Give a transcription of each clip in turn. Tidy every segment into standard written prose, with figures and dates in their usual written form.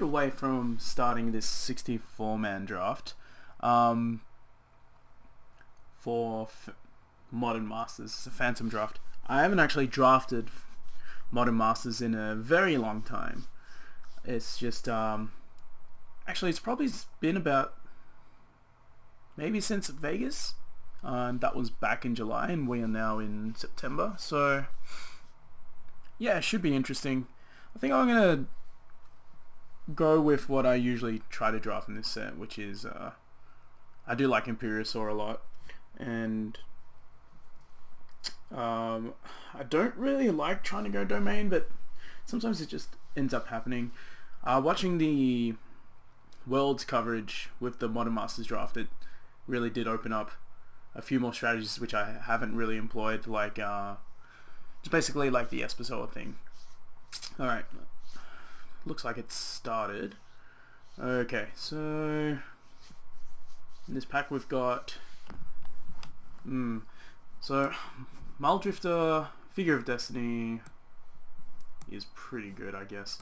away from starting this 64-man draft for Modern Masters. It's a Phantom draft. I haven't actually drafted Modern Masters in a very long time. It's just actually it's probably been about maybe since Vegas. That was back in July and we are now in September, so yeah, it should be interesting. I think I'm gonna go with what I usually try to draft in this set, which is I do like Imperiosaur a lot, and I don't really like trying to go Domain, but sometimes it just ends up happening. Watching the Worlds coverage with the Modern Masters draft, it really did open up a few more strategies which I haven't really employed, like just basically like the Espesoar thing. Alright, looks like it's started. Okay, so in this pack we've got so Muldrifter, Figure of Destiny is pretty good, I guess.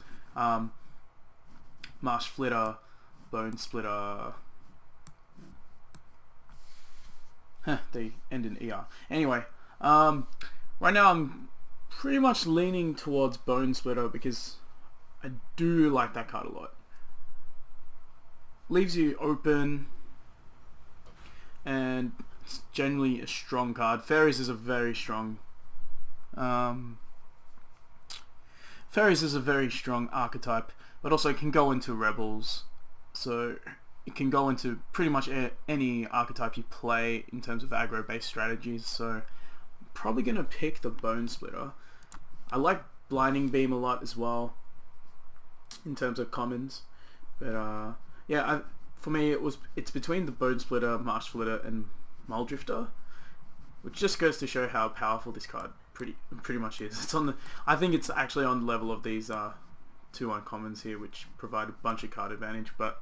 Marsh Flitter, Bone Splitter. They end in ER. Anyway, right now I'm pretty much leaning towards Bone Splitter because I do like that card a lot. Leaves you open, and it's generally a strong card. Fairies is a very strong archetype, but also it can go into Rebels, so it can go into pretty much any archetype you play in terms of aggro based strategies. So I'm probably gonna pick the Bone Splitter. I like Blinding Beam a lot as well in terms of commons, but yeah, for me it's between the Bone Splitter, Marsh Flitter, and Muldrifter, which just goes to show how powerful this card pretty much is. It's on the I think it's actually on the level of these two uncommons here, which provide a bunch of card advantage. But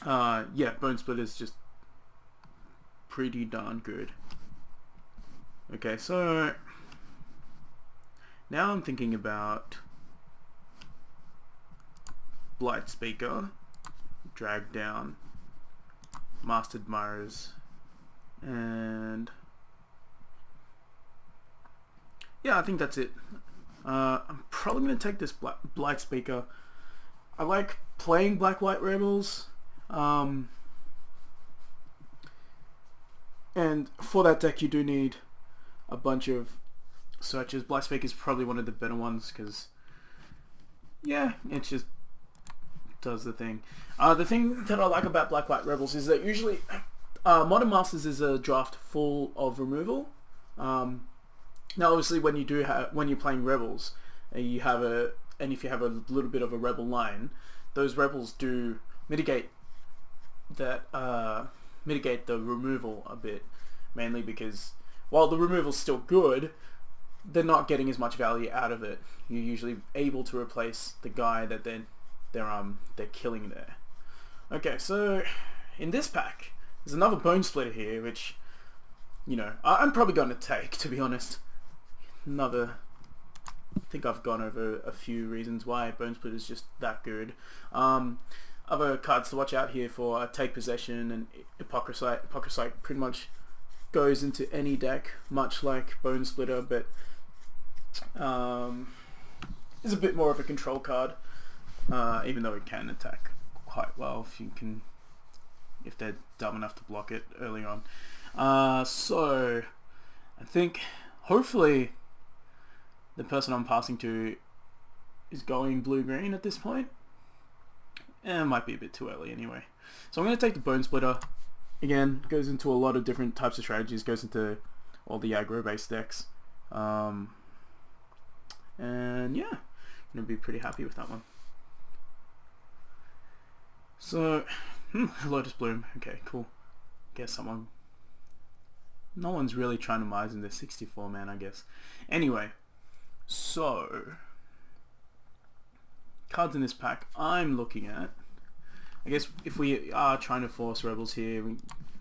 yeah, Bone Splitter is just pretty darn good. Okay, so now I'm thinking about Blight Speaker, Drag Down, Master Admirers, and yeah, I think that's it. I'm probably going to take this Blight Speaker. I like playing Black-White Rebels, and for that deck you do need a bunch of searches. Blight Speaker is probably one of the better ones because, yeah, it just does the thing. The thing that I like about Black-White Rebels is that usually Modern Masters is a draft full of removal. Now, obviously, when you're playing Rebels, and if you have a little bit of a Rebel line, those Rebels do mitigate the removal a bit, mainly because while the removal's still good, they're not getting as much value out of it. You're usually able to replace the guy that they're killing there. Okay, so in this pack, there's another Bone Splitter here, which, you know, I'm probably going to take, to be honest. I think I've gone over a few reasons why Bone Splitter is just that good. Other cards to watch out here for Take Possession and Hypocrisite. Hypocrisite pretty much goes into any deck, much like Bone Splitter, but is a bit more of a control card, even though it can attack quite well if they're dumb enough to block it early on. So I think hopefully the person I'm passing to is going blue-green at this point. It might be a bit too early anyway. So I'm going to take the Bone Splitter. Again, goes into a lot of different types of strategies, goes into all the aggro-based decks. And yeah, I'm going to be pretty happy with that one. So, Lotus Bloom. Okay, cool. Guess no one's really trying to mize in this 64-man, I guess. Anyway, so cards in this pack I'm looking at. I guess if we are trying to force Rebels here, we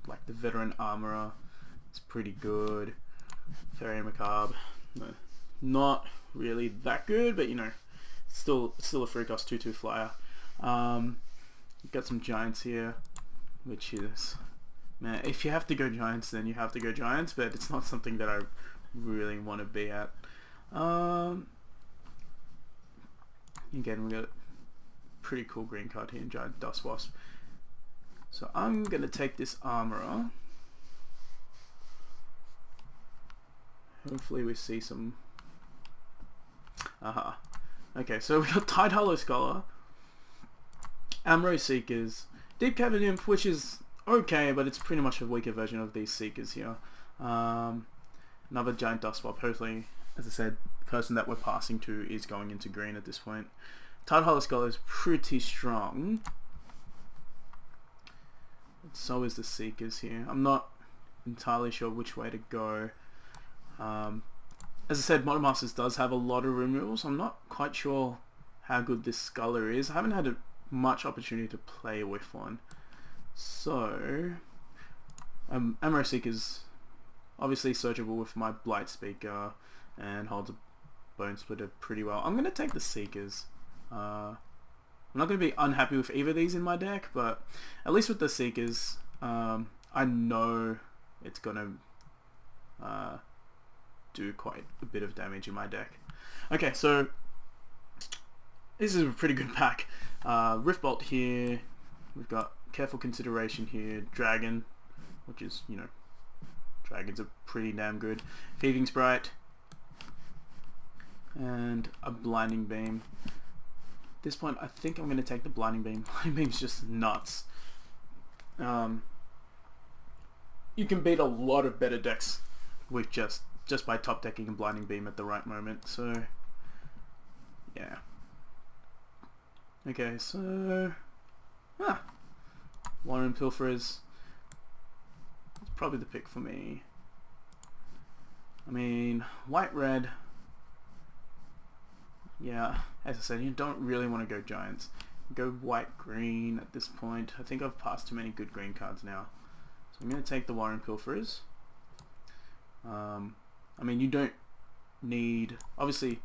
like the Veteran Armorer. It's pretty good. Fairy Macabre, not really that good, but you know, still a free cost 2/2 flyer. Got some giants here, which is, man, if you have to go giants, then you have to go giants, but it's not something that I really want to be at. Again, we got a pretty cool green card here in Giant Dust Wasp. So I'm going to take this Armorer. Hopefully we see some... Aha. Okay, so we got Tide Hollow Scholar, Amuro Seekers, Deep Cavern Imp, which is okay, but it's pretty much a weaker version of these Seekers here. Another Giant Dust Wasp. Hopefully, as I said, the person that we're passing to is going into green at this point. Tide Hollow Scholar is pretty strong. So is the Seekers here. I'm not entirely sure which way to go. As I said, Modern Masters does have a lot of removals. I'm not quite sure how good this Sculler is. I haven't had much opportunity to play with one. So, Amuro Seeker's obviously searchable with my Blight Speaker and holds a Bone Splitter pretty well. I'm going to take the Seekers. I'm not going to be unhappy with either of these in my deck, but at least with the Seekers, I know it's going to do quite a bit of damage in my deck. Okay, so this is a pretty good pack. Riftbolt here, we've got Careful Consideration here, Dragon, which is, you know, dragons are pretty damn good, Thieving Sprite, and a Blinding Beam. At this point, I think I'm going to take the Blinding Beam. Blinding Beam's just nuts. You can beat a lot of better decks with just by top decking and Blinding Beam at the right moment. So, yeah. Okay, so Warren Pilferers. It's probably the pick for me. I mean, white-red. Yeah, as I said, you don't really want to go giants. Go white-green at this point. I think I've passed too many good green cards now. So I'm going to take the Warren Pilferers. I mean, you don't need... Obviously,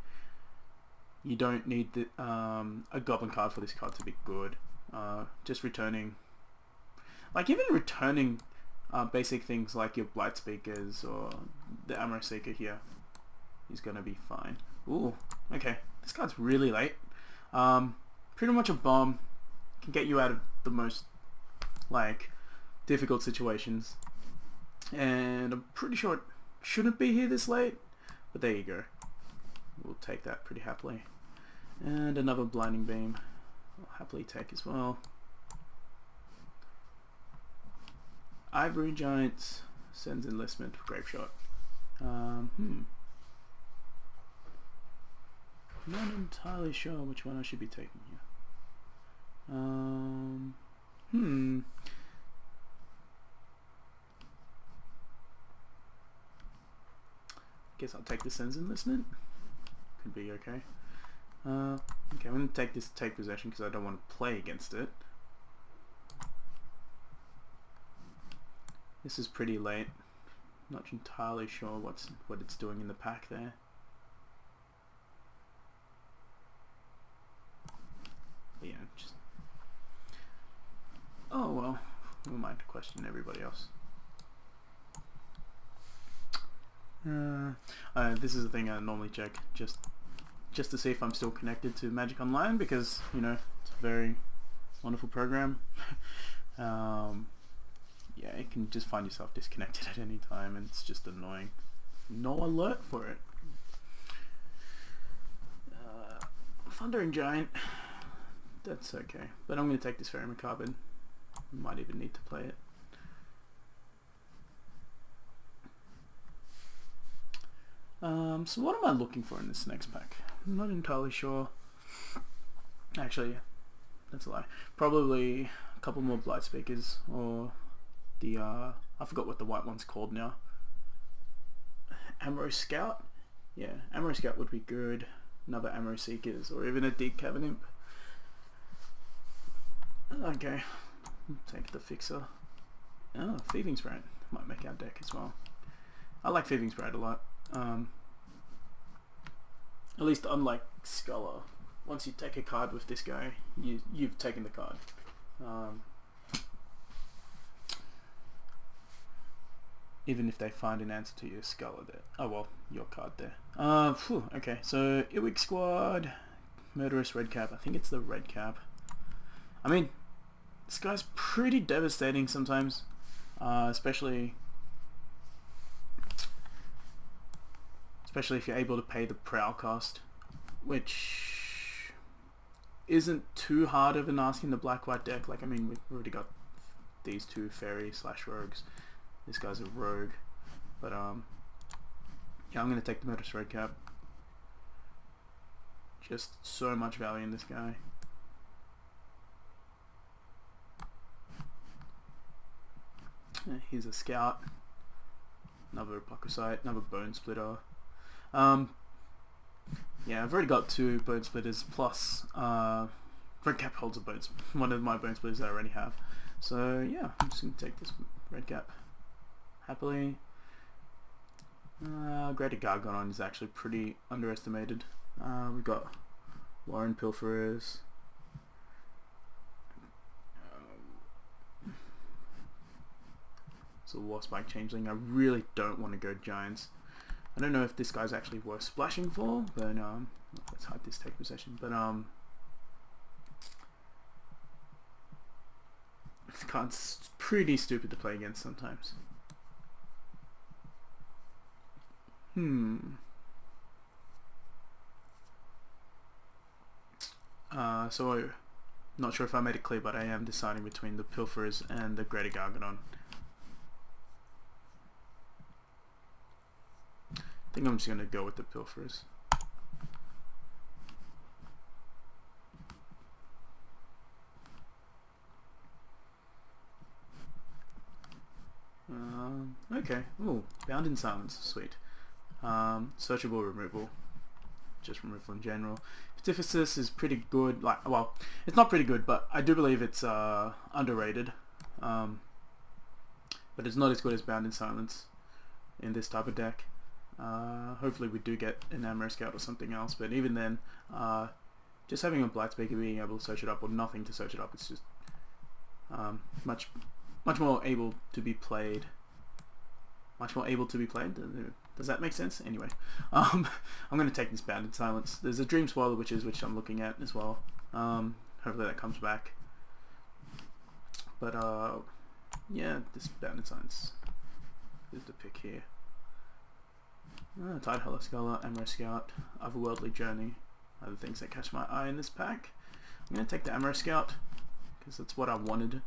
you don't need the, a Goblin card for this card to be good. Just returning... Like, even returning basic things like your Blight Speakers or the Amuro Seeker here is going to be fine. Ooh, okay. This card's really late. Pretty much a bomb. Can get you out of the most, like, difficult situations. And I'm pretty sure it shouldn't be here this late. But there you go. We'll take that pretty happily. And another Blinding Beam I'll happily take as well. Ivory Giants sends enlistment, Grape Shot. Not entirely sure which one I should be taking here. Guess I'll take the Sens enlistment. Could be okay. Okay, I'm going to take this Take Possession because I don't want to play against it. This is pretty late. Not entirely sure what it's doing in the pack there. But yeah, just... Oh well, we might question everybody else. This is the thing I normally check, just to see if I'm still connected to Magic Online, because, you know, it's a very wonderful program. Yeah, you can just find yourself disconnected at any time, and it's just annoying. No alert for it. Thundering Giant, that's okay. But I'm going to take this Ferromacarbon. Carbon. Might even need to play it. So what am I looking for in this next pack? I'm not entirely sure. Actually, that's a lie. Probably a couple more Blight Speakers, or the, I forgot what the white one's called now. Amuro Scout? Yeah, Amuro Scout would be good. Another Amuro Seekers, or even a Deep Cavern Imp. Okay, take the Fixer. Oh, Thieving Sprite might make our deck as well. I like Thieving Sprite a lot. At least unlike Scholar. once you take a card with this guy, you've taken the card. Even if they find an answer to your Skull there. Oh well, your card there. Okay, so Iwik Squad, Murderous Redcap. I think it's the Redcap. I mean, this guy's pretty devastating sometimes, especially if you're able to pay the Prowl cost, which isn't too hard of an ask in the black-white deck. Like, I mean, we've already got these two fairy/rogues. This guy's a rogue, but yeah, I'm gonna take the Murderous Redcap. Just so much value in this guy. Here's a Scout, another Apocryphite, another Bone Splitter. Yeah, I've already got two Bone Splitters plus Redcap holds a one of my Bone Splitters that I already have. So yeah, I'm just gonna take this Redcap happily. Greater Gargadon is actually pretty underestimated. We've got Warren Pilferers. So Warspike Changeling. I really don't want to go Giants. I don't know if this guy's actually worth splashing for, but let's hide this take possession. But this card's pretty stupid to play against sometimes. So not sure if I made it clear, but I am deciding between the Pilferers and the Greater Gargadon. I think I'm just going to go with the Pilferers. Okay. Ooh, Bound in Silence. Sweet. Searchable removal. Just removal in general. Ptiphys is pretty good. Like, well, it's not pretty good, but I do believe it's underrated. But it's not as good as Bound in Silence in this type of deck. Hopefully we do get an Amaro Scout or something else, but even then, just having a Blightspeaker being able to search it up, or nothing to search it up, it's just much more able to be played. Does that make sense? Anyway, I'm going to take this Bound in Silence. There's a Dream Spoiler Witches, which I'm looking at as well. Hopefully that comes back. But yeah, this Bound in Silence is the pick here. Tidehollow Scholar, Amaro Scout, Otherworldly Journey, other things that catch my eye in this pack. I'm going to take the Amaro Scout because that's what I wanted.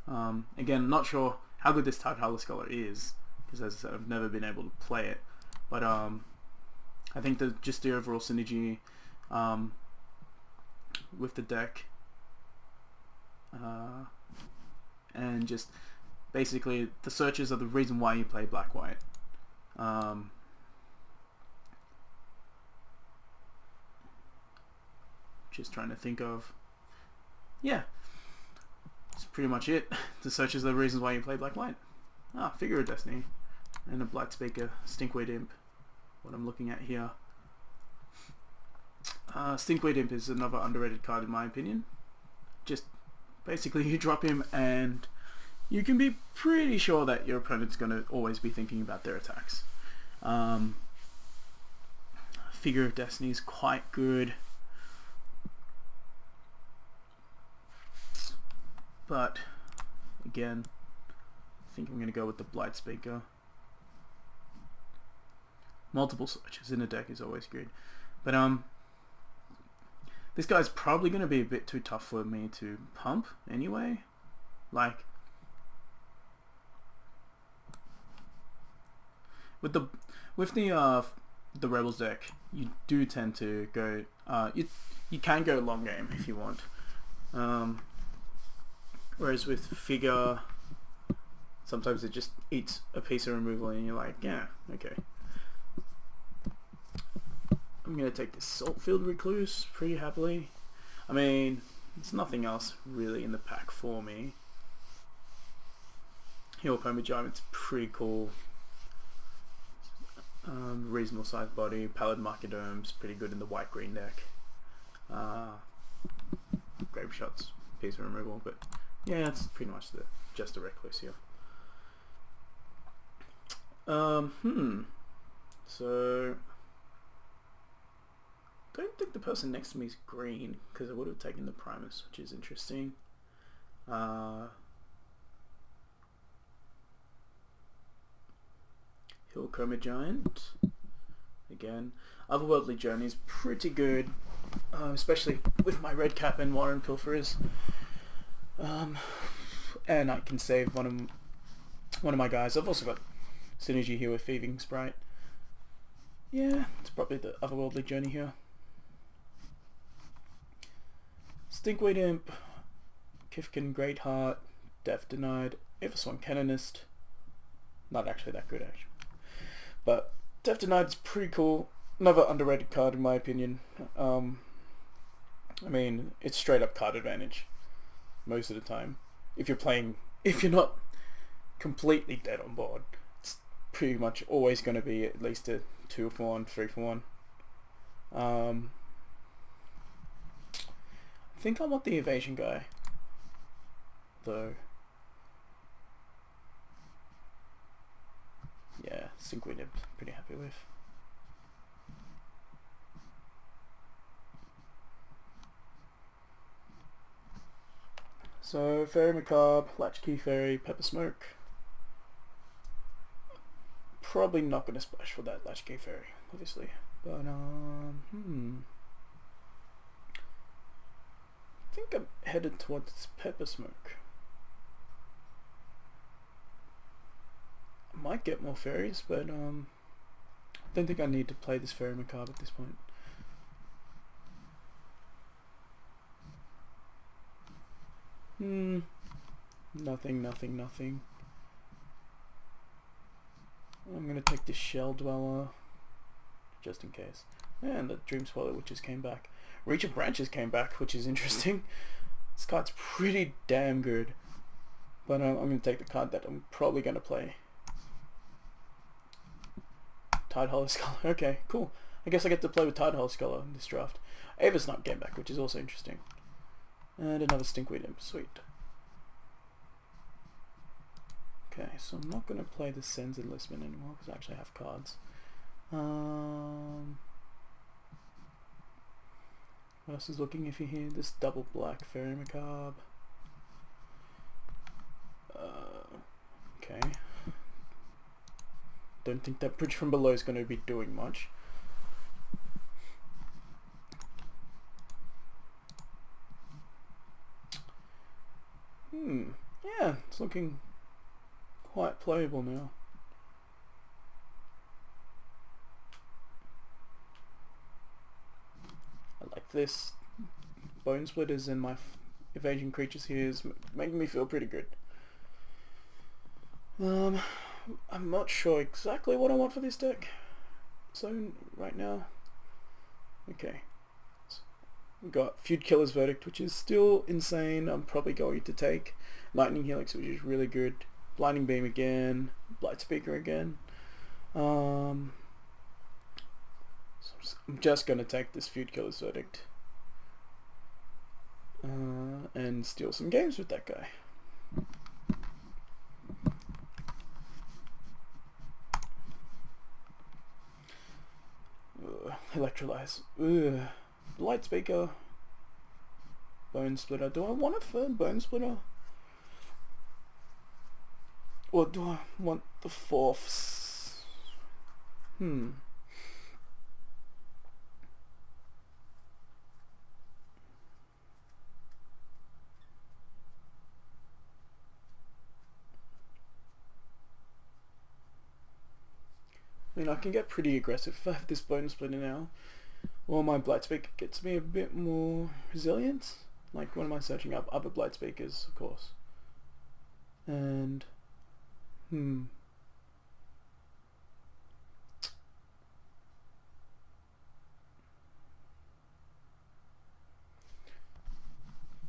Again, not sure how good this Tidehollow Scholar is, because as I said, I've never been able to play it. But I think just the overall synergy with the deck, and just basically the searches are the reason why you play black-white. Just trying to think of, yeah, that's pretty much it. The searches are the reasons why you play black-white. Figure of Destiny and a Blightspeaker, Stinkweed Imp, what I'm looking at here. Stinkweed Imp is another underrated card in my opinion. Just basically you drop him and you can be pretty sure that your opponent's going to always be thinking about their attacks. Figure of Destiny is quite good, but again, I think I'm going to go with the Blightspeaker. Multiple searches in a deck is always good, but this guy's probably going to be a bit too tough for me to pump anyway. Like, with the Rebels deck, you do tend to go you can go long game if you want. Whereas with Figure, sometimes it just eats a piece of removal and you're like, yeah, okay. I'm going to take this Saltfield Recluse pretty happily. I mean, there's nothing else really in the pack for me. Heal Giant's pretty cool. Reasonable sized body. Pallid Marcodome's pretty good in the white-green deck. Grave shots, piece of removal, but yeah, it's pretty much just a reckless here. So don't think the person next to me is green because I would have taken the Primus, which is interesting. Hillcoma Giant again. Otherworldly Journey is pretty good, especially with my red cap and Warren Pilferers. And I can save one of my guys. I've also got synergy here with Thieving Sprite. Yeah, it's probably the Otherworldly Journey here. Stinkweed Imp, Kifkin Greatheart, Death Denied, Everswan Canonist. Not actually that good, actually. But Death Denied is pretty cool. Another underrated card in my opinion. I mean, it's straight up card advantage most of the time. If you're not completely dead on board, it's pretty much always going to be at least a 2 for 1, 3 for 1. I think I want the evasion guy, though. Yeah, Stinkweed I'm pretty happy with. So, Fairy Macabre, Latchkey Fairy, Pepper Smoke. Probably not going to splash for that Latchkey Fairy, obviously. But, I think I'm headed towards Pepper Smoke. I might get more fairies, but, I don't think I need to play this Fairy Macabre at this point. Nothing. I'm gonna take this Shell Dweller, just in case. And the Dream Swallow Witches came back. Reach of Branches came back, which is interesting. This card's pretty damn good. But I'm gonna take the card that I'm probably gonna play. Tidehollow Scholar. Okay, cool. I guess I get to play with Tidehollow Scholar in this draft. Aversnot came back, which is also interesting. And another Stinkweed Imp. Sweet. Okay, so I'm not going to play the Sens Enlistment anymore because I actually have cards. What else is looking iffy here? This double black Fairy Macabre. Okay. Don't think that Bridge from Below is going to be doing much. Yeah, it's looking quite playable now. I like this. Bone Splitters and my evasion creatures here is making me feel pretty good. I'm not sure exactly what I want for this deck. So right now, okay. We've got Feud Killer's Verdict, which is still insane. I'm probably going to take Lightning Helix, which is really good. Blinding Beam again. Blight Speaker again. So I'm just going to take this Feud Killer's Verdict. And steal some games with that guy. Electrolyze. Light Speaker. Bone Splitter. Do I want a third Bone Splitter? Or do I want the fourth? I mean, I can get pretty aggressive if I have this Bone Splitter now. Or my Blight Speaker gets me a bit more resilience. Like, what am I searching up? Other Blight Speakers, of course. And...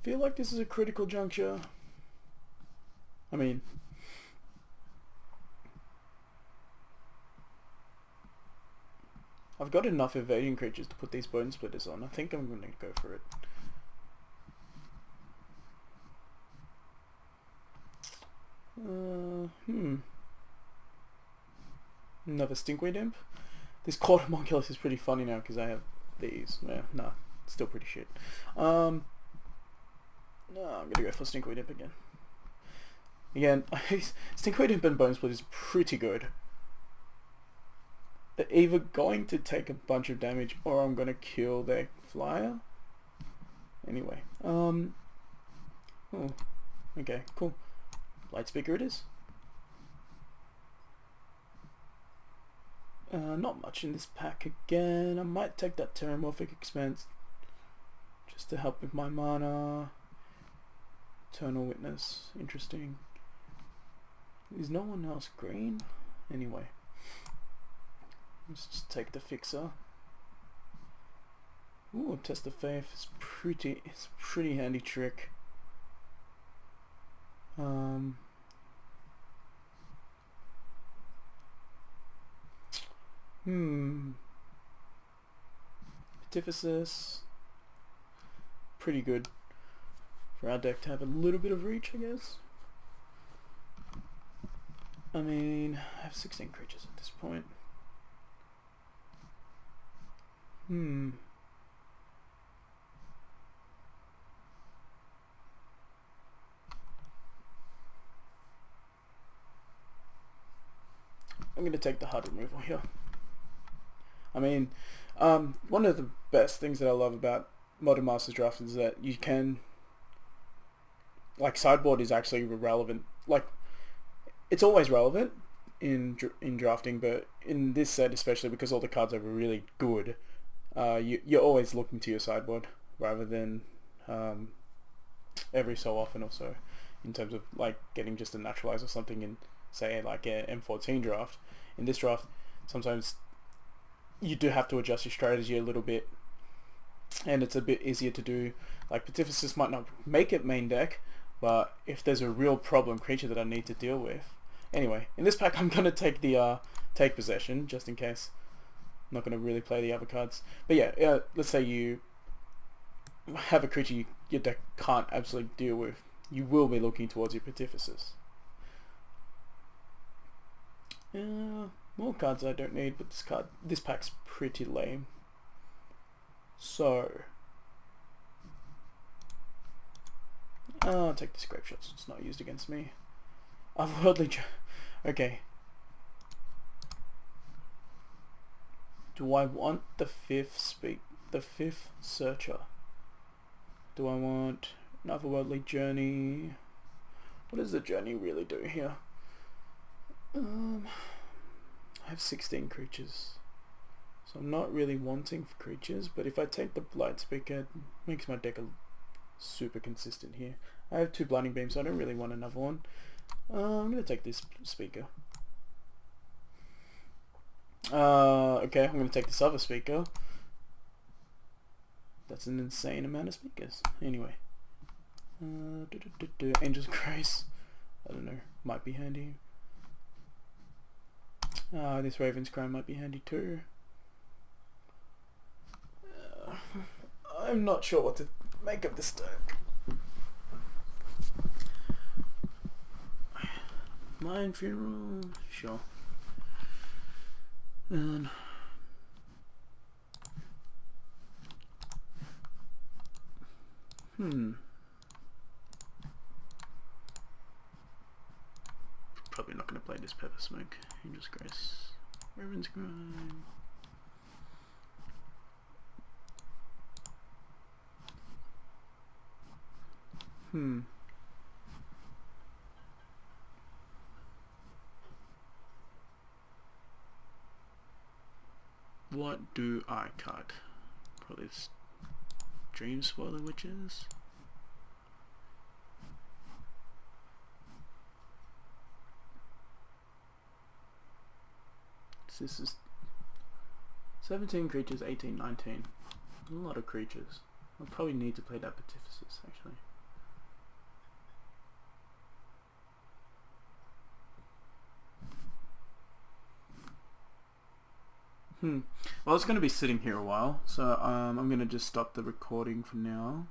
feel like this is a critical juncture. I mean... I've got enough evading creatures to put these Bone Splitters on. I think I'm going to go for it. Another Stinkweed Imp. This Court Homunculus is pretty funny now because I have these. Yeah, nah, still pretty shit. No, I'm gonna go for Stinkweed Imp again. Again, Stinkweed Imp and Bone Split is pretty good. They're either going to take a bunch of damage or I'm gonna kill their flyer. Anyway, oh, okay, cool. Light Speaker it is. Not much in this pack again. I might take that Terramorphic Expanse just to help with my mana. Eternal Witness, interesting. Is no one else green? Anyway, let's just take the Fixer. Ooh, Test of Faith is it's a pretty handy trick. Ptiphys, pretty good for our deck to have a little bit of reach, I guess. I mean, I have 16 creatures at this point. I'm going to take the hard removal here. I mean, one of the best things that I love about Modern Masters Draft is that you can, like, sideboard is actually relevant. Like, it's always relevant in drafting, but in this set especially because all the cards are really good, you're always looking to your sideboard rather than every so often or so, in terms of like getting just a naturalize or something in, say, like a M14 draft. In this draft, sometimes you do have to adjust your strategy a little bit, and it's a bit easier to do. Like, Ptiphys might not make it main deck, but if there's a real problem creature that I need to deal with. Anyway, in this pack I'm going to take the Take Possession, just in case. I'm not going to really play the other cards. But yeah, let's say you have a creature your deck can't absolutely deal with. You will be looking towards your Ptiphys. More cards I don't need, but this pack's pretty lame. So I'll take the Scrape Shot so it's not used against me. Otherworldly okay. Do I want the fifth Searcher? Do I want an Otherworldly Journey? What does the Journey really do here? I have 16 creatures, so I'm not really wanting for creatures, but if I take the Light Speaker, it makes my deck super consistent here. I have 2 Blinding Beams, so I don't really want another one. I'm going to take this Speaker. Okay, I'm going to take this other Speaker. That's an insane amount of speakers. Anyway. Angel's Grace. I don't know, might be handy. This Raven's Cry might be handy too. I'm not sure what to make of this deck. Mind Funeral, sure. And probably not going to play this Pepper Smoke. Angel's Grace, Raven's Grime. What do I cut? Probably this Dream Swirler Witches. So this is 17 creatures, 18, 19. A lot of creatures. I'll probably need to play that Ptiphys actually. Well, it's going to be sitting here a while, so I'm going to just stop the recording for now.